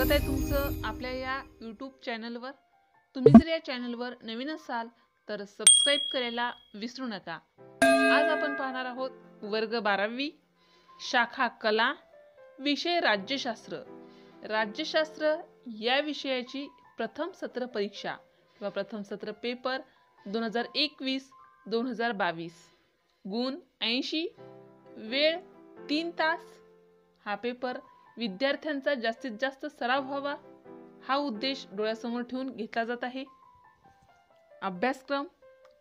स्वागत आहे तुमचं आपल्या या यूट्यूब चॅनलवर। तुम्ही जर या चॅनलवर नवीन असाल तर सबस्क्राइब करायला विसरू नका। आज आपण पाहणार आहोत वर्ग 12वी शाखा कला विषय राज्यशास्त्र। राज्यशास्त्र या विषयाची प्रथम सत्र परीक्षा किंवा प्रथम सत्र पेपर 2021-2022 गुण 80 वेळ 3 तास। हा पेपर विद्यार्थ्यांचा जास्तीत जास्त सराव व्हावा हा उद्देश डोळ्यासमोर ठेवून घेतला जात आहे। अभ्यासक्रम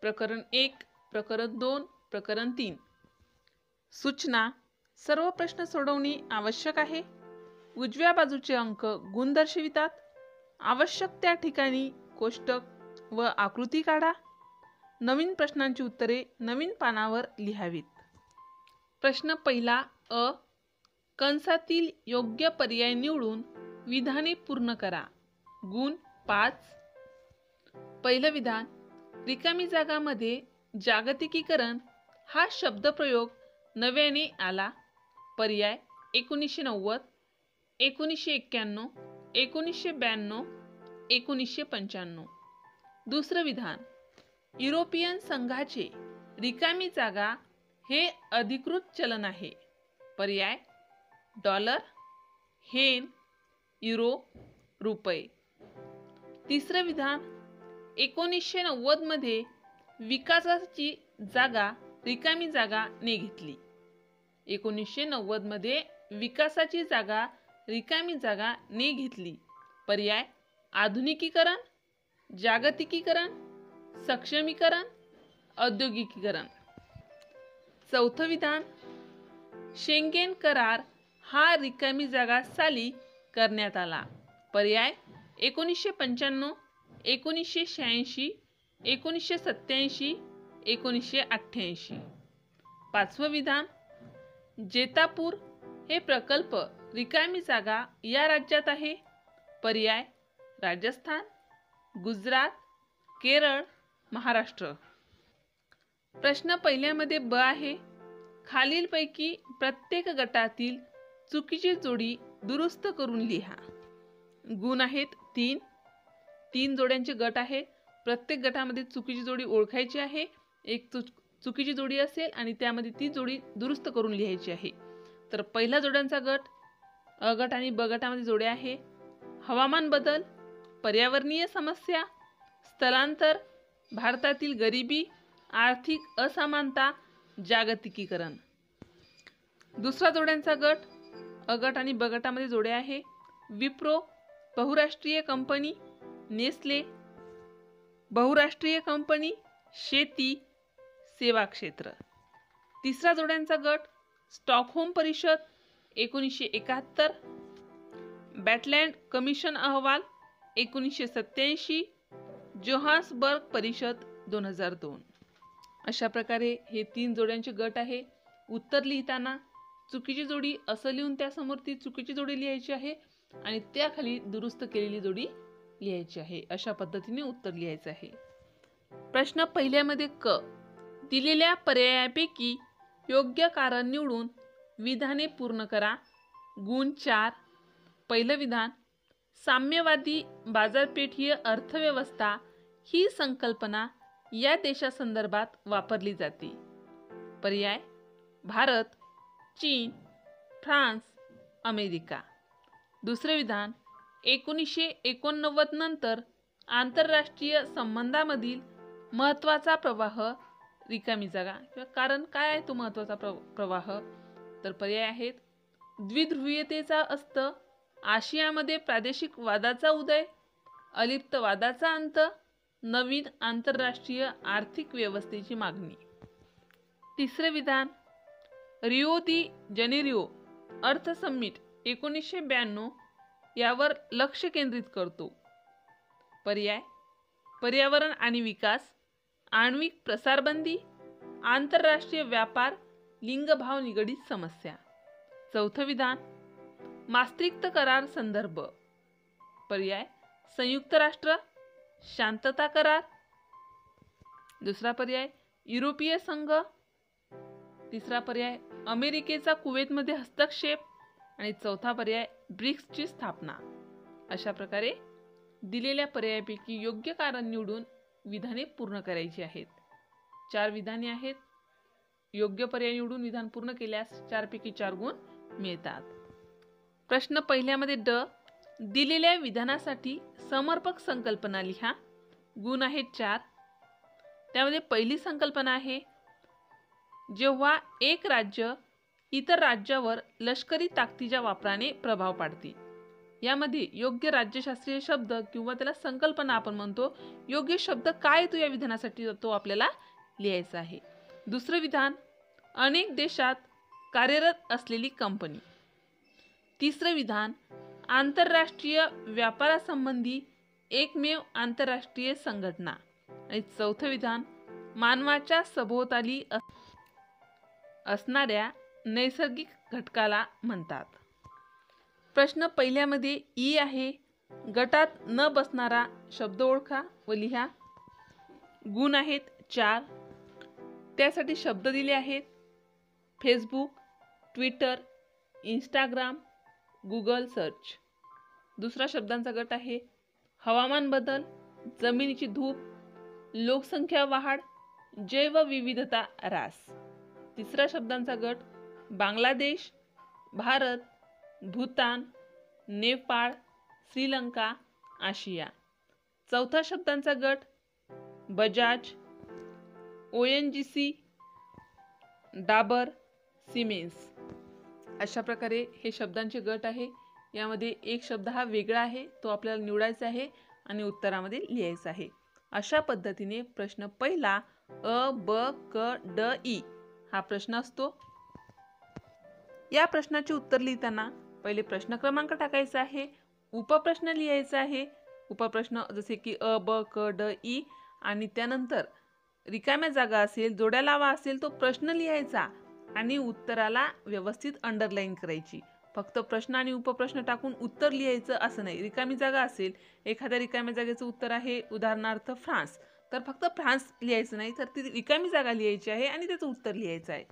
प्रकरण 1, प्रकरण 2, प्रकरण 3। सूचना सर्व प्रश्न सोडवणे आवश्यक आहे। उजव्या बाजूचे अंक गुण दर्शवितात। आवश्यक त्या ठिकाणी कोष्टक व आकृती काढा। नवीन प्रश्नांची उत्तरे नवीन पानावर लिहावीत। प्रश्न पहिला अ, कंसातील योग्य पर्याय निवडून विधाने पूर्ण करा। गुण 5। पहिलं विधान, रिकामी जागामध्ये जागतिकीकरण हा शब्दप्रयोग नव्याने आला। पर्याय 1990, 1991, 1992, 1995। दुसरं विधान, युरोपियन संघाचे रिकामी जागा हे अधिकृत चलन आहे। पर्याय डॉलर, हेन, युरो, रुपये। तिसरं विधान, 1990 मध्ये विकासाची जागा रिकामी जागा ने घेतली। 1990 मध्ये विकासाची जागा रिकामी जागा ने घेतली। पर्याय आधुनिकीकरण, जागतिकीकरण, सक्षमीकरण, औद्योगिकीकरण। चौथं विधान, शेंगेन करार हा रिकामी जागा साली करण्यात आला। पर्याय 1995, 1986, 1987, 1988। पाचवं विधान, जेतापूर हे प्रकल्प रिकामी जागा या राज्यात आहे। पर्याय राजस्थान, गुजरात, केरळ, महाराष्ट्र। प्रश्न पहिल्यामध्ये ब आहे, खालीलपैकी प्रत्येक गटातील चुकीची जोडी दुरुस्त करून लिहा। गुण आहेत 3, 3 जोड्यांचे गट आहे। प्रत्येक गटामध्ये चुकीची जोडी ओळखायची आहे। एक चुकीची जोडी असेल आणि त्यामध्ये ती जोडी दुरुस्त करून लिहायची आहे। तर पहिला जोड्यांचा गट अ गट आणि ब गटामध्ये जोड्या आहे। हवामान बदल, पर्यावरणीय समस्या, स्थलांतर, भारतातील गरिबी, आर्थिक असमानता, जागतिकीकरण। दुसरा जोड्यांचा गट अ गट आणि ब गटामध्ये जोड्या आहे। विप्रो बहुराष्ट्रीय कंपनी, नेस्ले बहुराष्ट्रीय कंपनी, शेती, सेवा क्षेत्र। तिसरा जोड्यांचा गट स्टॉकहोम परिषद 1971, बॅटलँड कमिशन अहवाल 1987, जोहान्सबर्ग परिषद 2002। अशा प्रकारे हे 3 जोड्यांचे गट आहे। उत्तर लिहिताना चुकीची जोडी असं लिहून त्यासमोर ती चुकीची जोडी लिहायची आहे आणि त्याखाली दुरुस्त केलेली जोडी लिहायची आहे। अशा पद्धतीने उत्तर लिहायचं आहे। प्रश्न पहिल्यामध्ये क, दिलेल्या पर्यायापैकी योग्य कारण निवडून विधाने पूर्ण करा। गुण 4। पहिलं विधान, साम्यवादी बाजारपेठीय अर्थव्यवस्था ही संकल्पना या देशासंदर्भात वापरली जाते। पर्याय भारत, चीन, फ्रान्स, अमेरिका। दुसरे विधान, 1989 नंतर आंतरराष्ट्रीय संबंधांमधील महत्त्वाचा प्रवाह रिकामी जागा किंवा कारण काय आहे तो महत्त्वाचा प्रवाह? तर पर्याय आहेत द्विध्रुवीयतेचा अस्त, आशियामध्ये प्रादेशिक वादाचा उदय, अलिप्त वादाचा अंत, नवीन आंतरराष्ट्रीय आर्थिक व्यवस्थेची मागणी। तिसरे विधान, रिओ दी जानेरिओ अर्थ समिट 1992 यावर लक्ष केंद्रित करतो। पर्याय पर्यावरण आणि विकास, आण्विक प्रसारबंदी, आंतरराष्ट्रीय व्यापार, लिंगभाव निगडीत समस्या। चौथं विधान, मास्त्रिक्ट करार संदर्भ। पर्याय संयुक्त राष्ट्र, शांतता करार। दुसरा पर्याय युरोपीय संघ। तिसरा पर्याय अमेरिकेचा कुवेतमध्ये हस्तक्षेप आणि चौथा पर्याय ब्रिक्सची स्थापना। अशा प्रकारे दिलेल्या पर्यायापैकी योग्य कारण निवडून विधाने पूर्ण करायची आहेत. 4 विधाने आहेत. योग्य पर्याय निवडून विधान पूर्ण केल्यास 4 पैकी 4 गुण मिळतात. प्रश्न पहिल्यामध्ये ड. दिलेल्या विधानासाठी समर्पक संकल्पना लिहा. गुण आहेत 4. त्यामध्ये पहिली संकल्पना आहे, जेव्हा एक राज्य इतर राज्यावर लष्करी ताकदीच्या वापराने प्रभाव पाडते. यामध्ये योग्य राज्यशास्त्रीय शब्द किंवा त्याला संकल्पना आपण म्हणतो, योग्य शब्द काय तो या विधानासाठी तो आपल्याला लिहायचा आहे. दुसरं विधान, अनेक देशात कार्यरत असलेली कंपनी. तिसरं विधान, आंतरराष्ट्रीय व्यापारासंबंधी एकमेव आंतरराष्ट्रीय संघटना. आणि चौथं विधान, मानवाच्या सभोवताली असणाऱ्या नैसर्गिक घटकाला म्हणतात. प्रश्न पहिल्यामध्ये ई आहे, गटात न बसणारा शब्द ओळखा व लिहा. गुण आहेत 4. त्यासाठी शब्द दिले आहेत, Facebook, Twitter, Instagram, Google search. दुसरा शब्दांचा गट आहे, हवामान बदल, जमिनीची धूप, लोकसंख्या वाढ, जैवविविधता ह्रास. तिसरा शब्दांचा गट, बांगलादेश, भारत, भूतान, नेपाळ, श्रीलंका, आशिया. चौथा शब्दांचा गट, बजाज, ONGC, डाबर, सिमेन्स. अशा प्रकारे हे शब्दांचे गट आहे. यामध्ये एक शब्द हा वेगळा आहे, तो आपल्याला निवडायचा आहे आणि उत्तरामध्ये लिहायचा आहे. अशा पद्धतीने प्रश्न पहिला अ, ब, क, ड, ई हा प्रश्न असतो. या प्रश्नाचे उत्तर लिहिताना पहिले प्रश्न क्रमांक टाकायचा आहे, उपप्रश्न लिहायचा आहे. उपप्रश्न जसे की अ, ब, क, ड, ई आणि त्यानंतर रिकाम्या जागा असेल, जोड्या लावा असेल तो प्रश्न लिहायचा आणि उत्तराला व्यवस्थित अंडरलाईन करायची. फक्त प्रश्न आणि उपप्रश्न टाकून उत्तर लिहायचं असं नाही. रिकामी जागा असेल, एखाद्या रिकाम्या जागेचं उत्तर आहे उदाहरणार्थ फ्रान्स, तर फक्त फ्रान्स लिहायचं नाही, तर ती रिकामी जागा लिहायची आहे आणि त्याचं उत्तर लिहायचं आहे.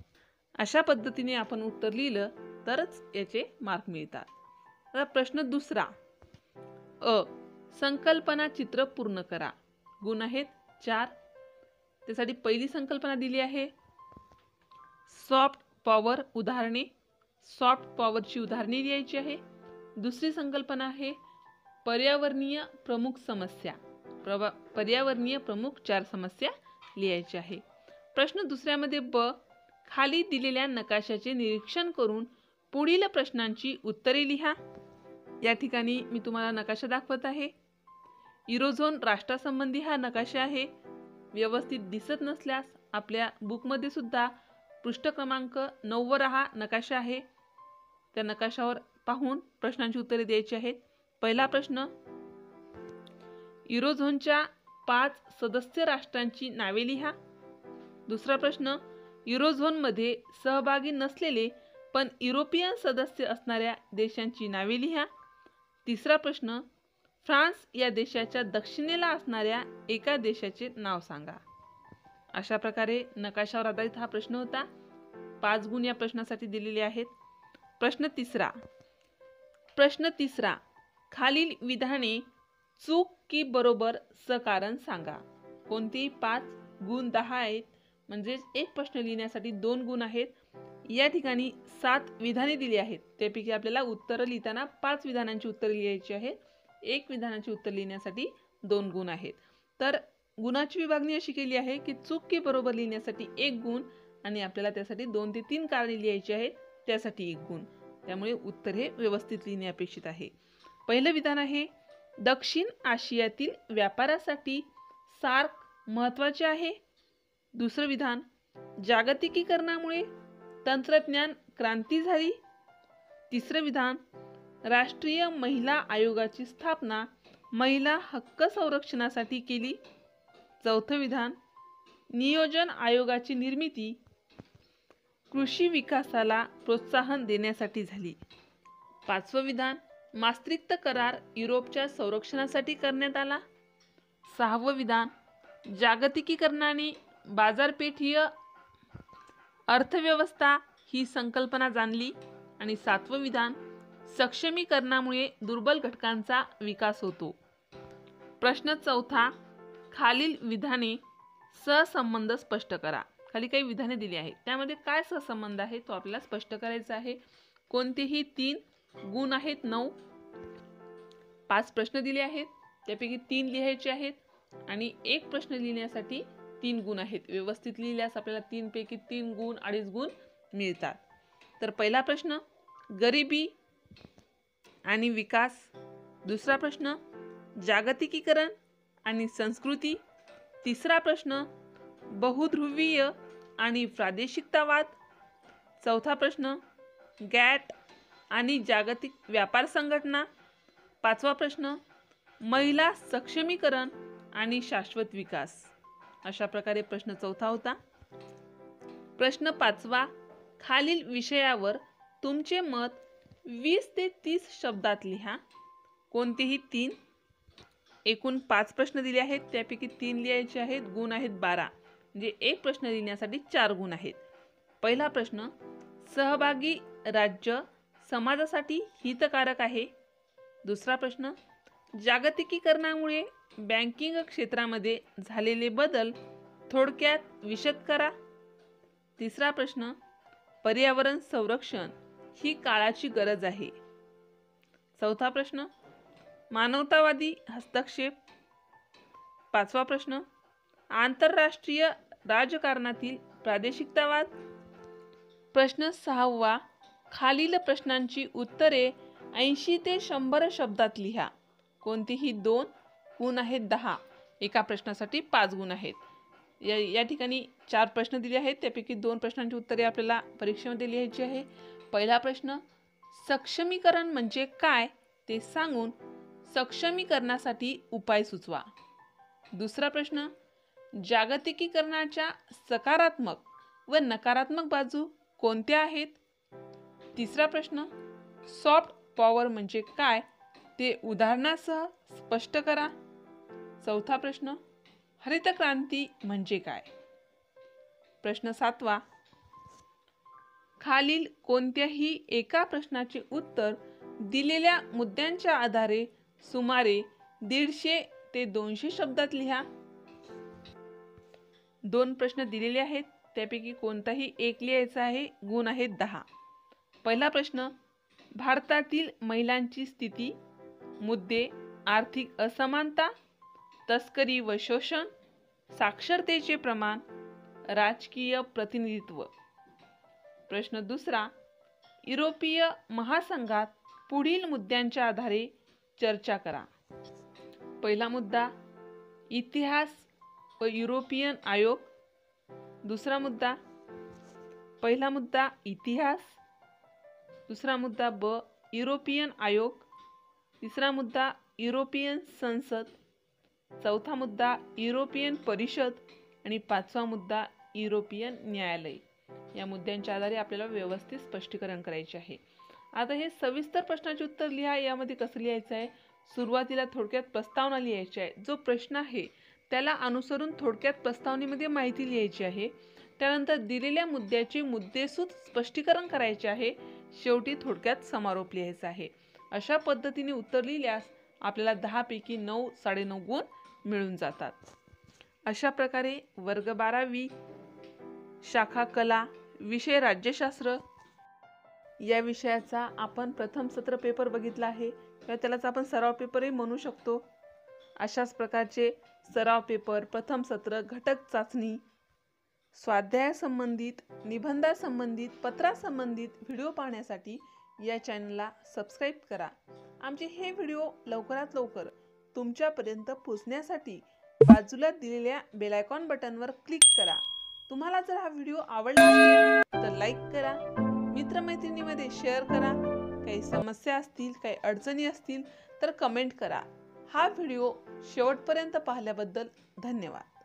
अशा पद्धतीने आपण उत्तर लिहिलं तरच याचे मार्क मिळतात. आता प्रश्न दुसरा अ, संकल्पना चित्र पूर्ण करा. गुण आहेत 4. त्यासाठी पहिली संकल्पना दिली आहे, सॉफ्ट पॉवर उदाहरणे. सॉफ्ट पॉवरची उदाहरणे लिहायची आहे. दुसरी संकल्पना आहे, पर्यावरणीय प्रमुख समस्या. पर्यावरणीय प्रमुख 4 समस्या लिहायच्या आहे. प्रश्न दुसऱ्यामध्ये ब, खाली दिलेल्या नकाशाचे निरीक्षण करून पुढील प्रश्नांची उत्तरे लिहा. या ठिकाणी मी तुम्हाला नकाशा दाखवत आहे. युरोझोन राष्ट्रासंबंधी हा नकाशा आहे. व्यवस्थित दिसत नसल्यास आपल्या बुकमध्ये सुद्धा पृष्ठ क्रमांक 9 वर हा नकाशा आहे. त्या नकाशावर पाहून प्रश्नांची उत्तरे द्यायची आहेत. पहिला प्रश्न, युरोझोनच्या 5 सदस्य राष्ट्रांची नावे लिहा. दुसरा प्रश्न, युरोझोनमध्ये सहभागी नसलेले पण युरोपियन सदस्य असणाऱ्या देशांची नावे लिहा. तिसरा प्रश्न, फ्रान्स या देशाच्या दक्षिणेला असणाऱ्या एका देशाचे नाव सांगा. अशा प्रकारे नकाशावर आधारित हा प्रश्न होता. 5 गुण या प्रश्नासाठी दिलेले आहेत. प्रश्न तिसरा, खालील विधाने चूक की बरोबर सकारण सांगा. कोणतेही 5 गुण 10 आहेत, म्हणजेच एक प्रश्न लिहिण्यासाठी 2 गुण आहेत. या ठिकाणी 7 विधाने दिली आहेत. त्यापैकी आपल्याला उत्तर लिहिताना 5 विधानांची उत्तर लिहायची आहेत. 1 विधानाची उत्तर लिहिण्यासाठी 2 गुण आहेत. तर गुणाची विभागणी अशी केली आहे की चूक की बरोबर लिहिण्यासाठी 1 गुण आणि आपल्याला त्यासाठी 2 ते 3 कारणे लिहायची आहेत, त्यासाठी 1 गुण. त्यामुळे उत्तर हे व्यवस्थित लिहिणे अपेक्षित आहे. पहिलं विधान आहे, दक्षिण आशियातील व्यापारासाठी सार्क महत्त्वाचे आहे. दुसरं विधान, जागतिकीकरणामुळे तंत्रज्ञान क्रांती झाली. तिसरं विधान, राष्ट्रीय महिला आयोगाची स्थापना महिला हक्क संरक्षणासाठी केली. चौथं विधान, नियोजन आयोगाची निर्मिती कृषी विकासाला प्रोत्साहन देण्यासाठी झाली. 5वं विधान, मास्त्रिक्ट करार युरोपच्या संरक्षणासाठी करण्यात आला. 6वं विधान, जागतिकीकरणाने बाजारपेठीय अर्थव्यवस्था ही संकल्पना जाणली. आणि 7वं विधान, सक्षमीकरणामुळे दुर्बल घटकांचा विकास होतो. प्रश्न चौथा, खालील विधाने सहसंबंध स्पष्ट करा. खाली काही विधाने दिली आहेत, त्यामध्ये काय सहसंबंध आहे तो आपल्याला स्पष्ट करायचा आहे. कोणतेही 3 गुण आहेत 9. 5 प्रश्न दिले आहेत, त्यापैकी 3 लिहायचे आहेत आणि एक प्रश्न लिहिण्यासाठी 3 गुण आहेत. व्यवस्थित लिहिल्यास आपल्याला 3 पैकी 3 गुण 2.5 गुण मिळतात. तर पहिला प्रश्न गरिबी आणि विकास. दुसरा प्रश्न जागतिकीकरण आणि संस्कृती. तिसरा प्रश्न बहुध्रुवीय आणि प्रादेशिकतावाद. चौथा प्रश्न गॅट आणि जागतिक व्यापार संघटना. पाचवा प्रश्न महिला सक्षमीकरण आणि शाश्वत विकास. अशा प्रकारे प्रश्न चौथा होता. प्रश्न पाचवा, खालील विषयावर तुमचे मत 20 ते 30 शब्दात लिहा. कोणतेही 3. एकूण 5 प्रश्न दिले आहेत, त्यापैकी 3 लिहायचे आहेत. गुण आहेत 12, म्हणजे एक प्रश्न लिहिण्यासाठी 4 गुण आहेत. पहिला प्रश्न सहभागी राज्य समाजासाठी हितकारक आहे. दुसरा प्रश्न जागतिकीकरणामुळे बँकिंग क्षेत्रामध्ये झालेले बदल थोडक्यात विशद करा. तिसरा प्रश्न पर्यावरण संरक्षण ही काळाची गरज आहे. चौथा प्रश्न मानवतावादी हस्तक्षेप. पाचवा प्रश्न आंतरराष्ट्रीय राजकारणातील प्रादेशिकतावाद. प्रश्न 6वा, खालील प्रश्नांची उत्तरे 80 ते 100 शब्दात लिहा. कोणतेही 2. गुण आहेत 10. एका प्रश्नासाठी 5 गुण आहेत. या ठिकाणी 4 प्रश्न दिले आहेत, त्यापैकी 2 प्रश्नांची उत्तरे आपल्याला परीक्षेमध्ये लिहायची आहे. पहिला प्रश्न सक्षमीकरण म्हणजे काय ते सांगून सक्षमीकरणासाठी उपाय सुचवा. दुसरा प्रश्न जागतिकीकरणाच्या सकारात्मक व नकारात्मक बाजू कोणत्या आहेत. तिसरा प्रश्न सॉफ्ट पॉवर म्हणजे काय ते उदाहरणासह स्पष्ट करा. चौथा प्रश्न हरित क्रांती म्हणजे काय. प्रश्न 7वा, खालील कोणत्याही एका प्रश्नाचे उत्तर दिलेल्या मुद्द्यांच्या आधारे सुमारे 150 ते 200 शब्दात लिहा. 2 प्रश्न दिलेले आहेत, त्यापैकी कोणताही एक लिहायचा आहे. गुण आहेत 10. पहिला प्रश्न भारतातील महिलांची स्थिती. मुद्दे आर्थिक असमानता, तस्करी व शोषण, साक्षरतेचे प्रमाण, राजकीय प्रतिनिधित्व. प्रश्न दुसरा युरोपीय महासंघात पुढील मुद्द्यांच्या आधारे चर्चा करा. पहिला मुद्दा इतिहास व युरोपियन आयोग. दुसरा मुद्दा पहिला मुद्दा इतिहास. दुसरा मुद्दा युरोपियन आयोग. तिसरा मुद्दा युरोपियन संसद. चौथा मुद्दा युरोपियन परिषद आणि 5वा मुद्दा युरोपियन न्यायालय. या मुद्द्यांच्या आधारे आपल्याला व्यवस्थित स्पष्टीकरण करायचे आहे. आता हे सविस्तर प्रश्नाचे उत्तर लिहा. यामध्ये कसं लिहायचं आहे, सुरुवातीला थोडक्यात प्रस्तावना लिहायची आहे. जो प्रश्न आहे त्याला अनुसरून थोडक्यात प्रस्तावनेमध्ये माहिती लिहायची आहे. त्यानंतर दिलेल्या मुद्द्याचे मुद्देसूद स्पष्टीकरण करायचे आहे. शेवटी थोडक्यात समारोप लिहायचा आहे. अशा पद्धतीने उत्तर लिहिल्यास आपल्याला 10 पैकी 9, 9.5 गुण मिळून जातात. अशा प्रकारे वर्ग 12वी शाखा कला विषय राज्यशास्त्र या विषयाचा आपण प्रथम सत्र पेपर बघितला आहे, किंवा त्यालाच आपण सराव पेपरही म्हणू शकतो. अशाच प्रकारचे सराव पेपर, प्रथम सत्र, घटक चाचणी, स्वाध्यायासंबंधित, निबंधासंबंधित, पत्रासंबंधित व्हिडिओ पाहण्यासाठी या चॅनलला सबस्क्राईब करा. आमचे हे व्हिडिओ लवकरात लवकर तुमच्यापर्यंत पोहोचण्यासाठी बाजूला दिलेल्या बेल आयकॉन बटनवर क्लिक करा. तुम्हाला जर हा व्हिडिओ आवडला असेल तर लाईक करा, मित्रमैत्रिणींमध्ये शेअर करा. काही समस्या असतील, काही अडचणी असतील तर कमेंट करा. हा व्हिडिओ शेवटपर्यंत पाहिल्याबद्दल धन्यवाद.